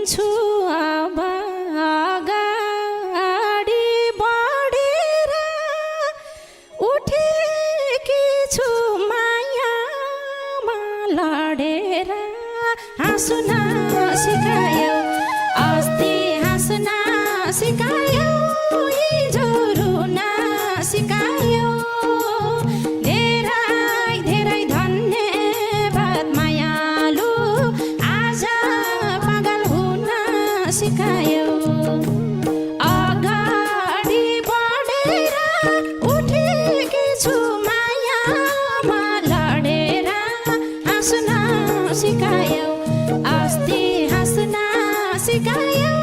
जान्छु अब अगाडि बढेर उठेकी छु मायामा लडेर हाँस्न सिकायो अस्ति हाँस्न सिकायो हिजो रुन सिकायो धेरै धेरै धन्यवाद मायालु आज पागल हुन सिकायो अगाडि बढेर उठेकी छु मायामा लडेर हाँस्न सिकायो अस्ति हाँस्न सिकायो